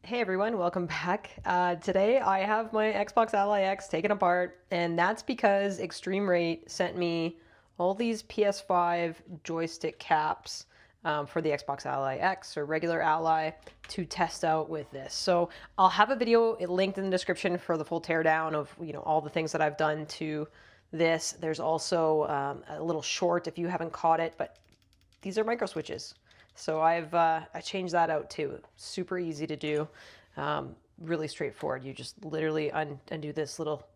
Hey everyone, welcome back. Today I have my Xbox Ally X taken apart, and that's because EXtremeRate sent me all these PS5 joystick caps for the Xbox Ally X or regular Ally to test out with this. So I'll have a video linked in the description for the full teardown of all the things that I've done to this. There's also a little short if you haven't caught it, but these are micro switches. So I changed that out too. Super easy to do, really straightforward. You just literally undo this little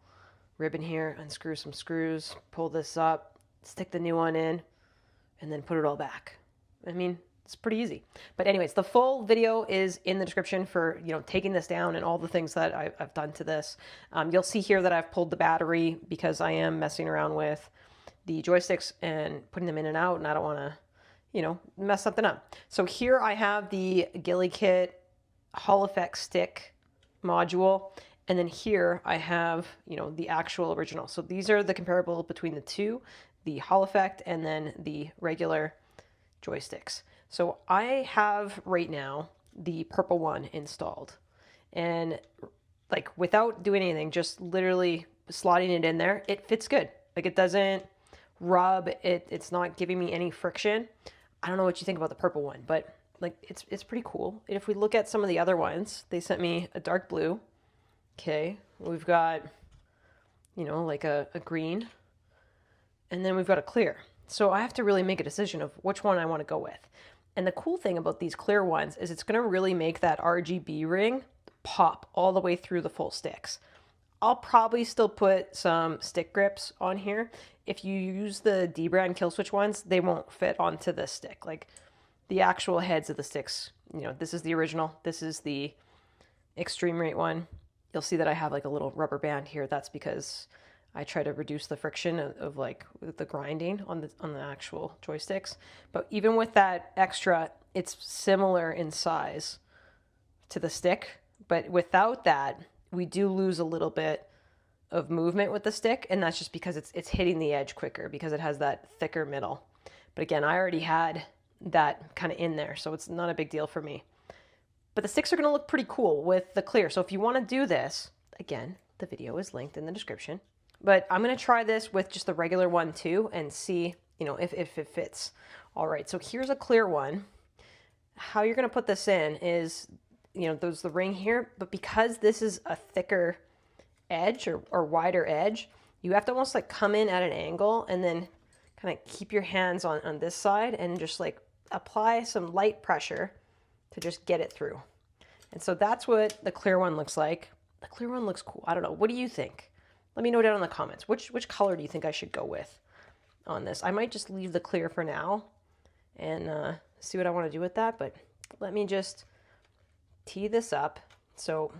ribbon here, unscrew some screws, pull this up, stick the new one in, and then put it all back. I mean, it's pretty easy. But anyways, the full video is in the description for taking this down and all the things that I've done to this. You'll see here that I've pulled the battery because I am messing around with the joysticks and putting them in and out, and I don't want to mess something up. So here I have the Gulikit Hall Effect stick module, and then here I have, the actual original. So these are the comparable between the two, the Hall Effect and then the regular joysticks. So I have right now the purple one installed, and like without doing anything, just literally slotting it in there, it fits good. Like it doesn't rub, it's not giving me any friction. I don't know what you think about the purple one, but like it's pretty cool. If we look at some of the other ones, they sent me a dark blue. Okay, we've got, like a green, and then we've got a clear. So I have to really make a decision of which one I want to go with. And the cool thing about these clear ones is it's going to really make that RGB ring pop all the way through the full sticks. I'll probably still put some stick grips on here. If you use the dbrand kill switch ones, they won't fit onto this stick. Like the actual heads of the sticks, this is the original. This is the EXtremeRate one. You'll see that I have like a little rubber band here. That's because I try to reduce the friction of like the grinding on the actual joysticks. But even with that extra, it's similar in size to the stick. But without that, we do lose a little bit of movement with the stick, and that's just because it's hitting the edge quicker because it has that thicker middle. But again, I already had that kind of in there, so it's not a big deal for me. But the sticks are going to look pretty cool with the clear. So if you want to do this, again, the video is linked in the description. But I'm going to try this with just the regular one too and see, if it fits. All right, so here's a clear one. How you're going to put this in is, there's the ring here, but because this is a thicker edge or wider edge, you have to almost like come in at an angle and then kind of keep your hands on this side and just like apply some light pressure to just get it through. And so that's what the clear one looks like. The clear one looks cool. I don't know. What do you think? Let me know down in the comments. Which color do you think I should go with on this? I might just leave the clear for now and see what I want to do with that, but let me just tee this up. So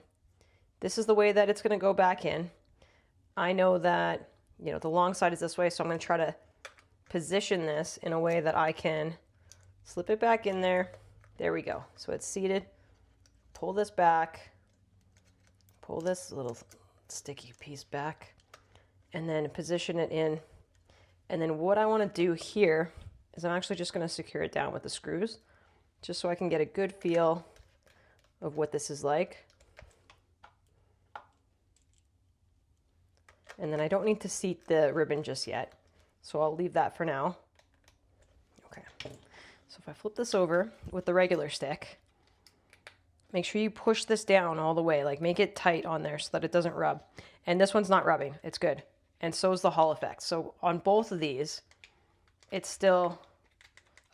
this is the way that it's going to go back in. I know that, the long side is this way, so I'm going to try to position this in a way that I can slip it back in there. There we go. So it's seated. Pull this back. Pull this little sticky piece back. And then position it in. And then what I want to do here is I'm actually just going to secure it down with the screws, just so I can get a good feel of what this is like. And then I don't need to seat the ribbon just yet, so I'll leave that for now. Okay, so if I flip this over with the regular stick, make sure you push this down all the way, like make it tight on there so that it doesn't rub. And this one's not rubbing, it's good. And so is the Hall Effect. So on both of these, it's still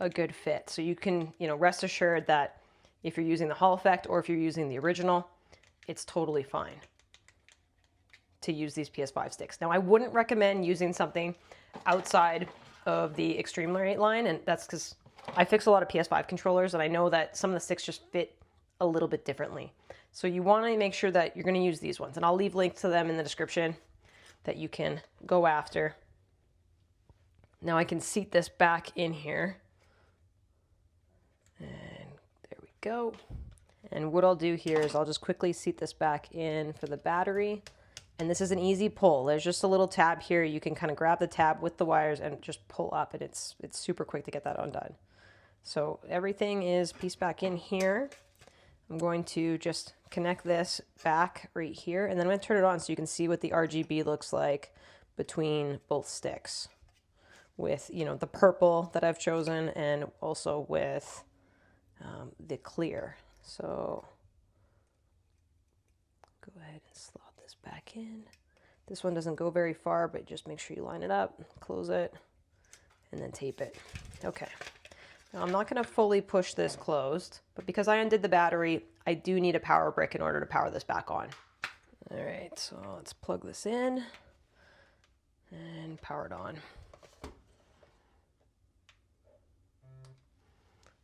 a good fit. So you can, rest assured that if you're using the Hall Effect or if you're using the original, it's totally fine to use these PS5 sticks. Now, I wouldn't recommend using something outside of the EXtremeRate line, and that's because I fix a lot of PS5 controllers, and I know that some of the sticks just fit a little bit differently. So you want to make sure that you're going to use these ones, and I'll leave links to them in the description that you can go after. Now I can seat this back in here. And there we go. And what I'll do here is I'll just quickly seat this back in for the battery. And this is an easy pull. There's just a little tab here. You can kind of grab the tab with the wires and just pull up, and it's super quick to get that undone. So everything is pieced back in here. I'm going to just connect this back right here, and then I'm going to turn it on so you can see what the RGB looks like between both sticks with, you know, the purple that I've chosen and also with the clear. So go ahead and slot this back in. This one doesn't go very far, but just make sure you line it up, close it, and then tape it. Okay. Now I'm not going to fully push this closed, but because I undid the battery, I do need a power brick in order to power this back on. All right, so let's plug this in and power it on.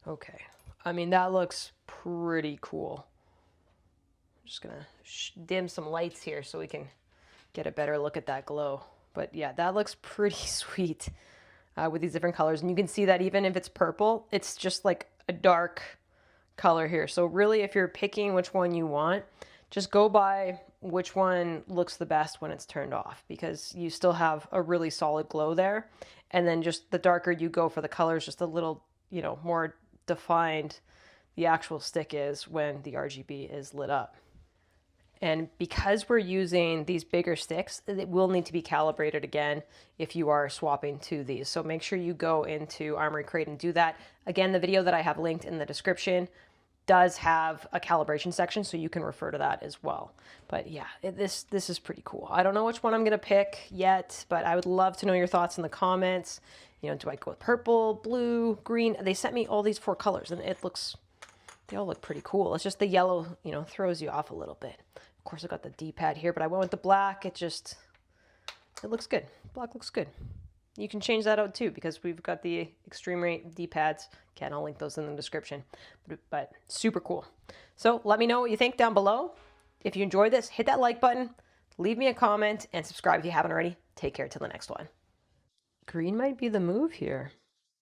Okay, I mean, that looks pretty cool. I'm just gonna dim some lights here so we can get a better look at that glow. But yeah, that looks pretty sweet with these different colors. And you can see that even if it's purple, it's just like a dark color here. So really, if you're picking which one you want, just go by which one looks the best when it's turned off, because you still have a really solid glow there. And then just the darker you go for the colors, just a little, you know, more defined the actual stick is when the RGB is lit up. And because we're using these bigger sticks, it will need to be calibrated again if you are swapping to these. So make sure you go into Armory Crate and do that. Again, the video that I have linked in the description does have a calibration section, so you can refer to that as well. But yeah, this is pretty cool. I don't know which one I'm gonna pick yet, but I would love to know your thoughts in the comments. You know, do I go with purple, blue, green? They sent me all these 4 colors, and they all look pretty cool. It's just the yellow, you know, throws you off a little bit. Of course, I got the D-pad here, but I went with the black. It looks good. Black looks good. You can change that out too, because we've got the EXtremeRate D-pads. Again, I'll link those in the description, but super cool. So let me know what you think down below. If you enjoyed this, hit that like button, leave me a comment, and subscribe if you haven't already. Take care till the next one. Green might be the move here.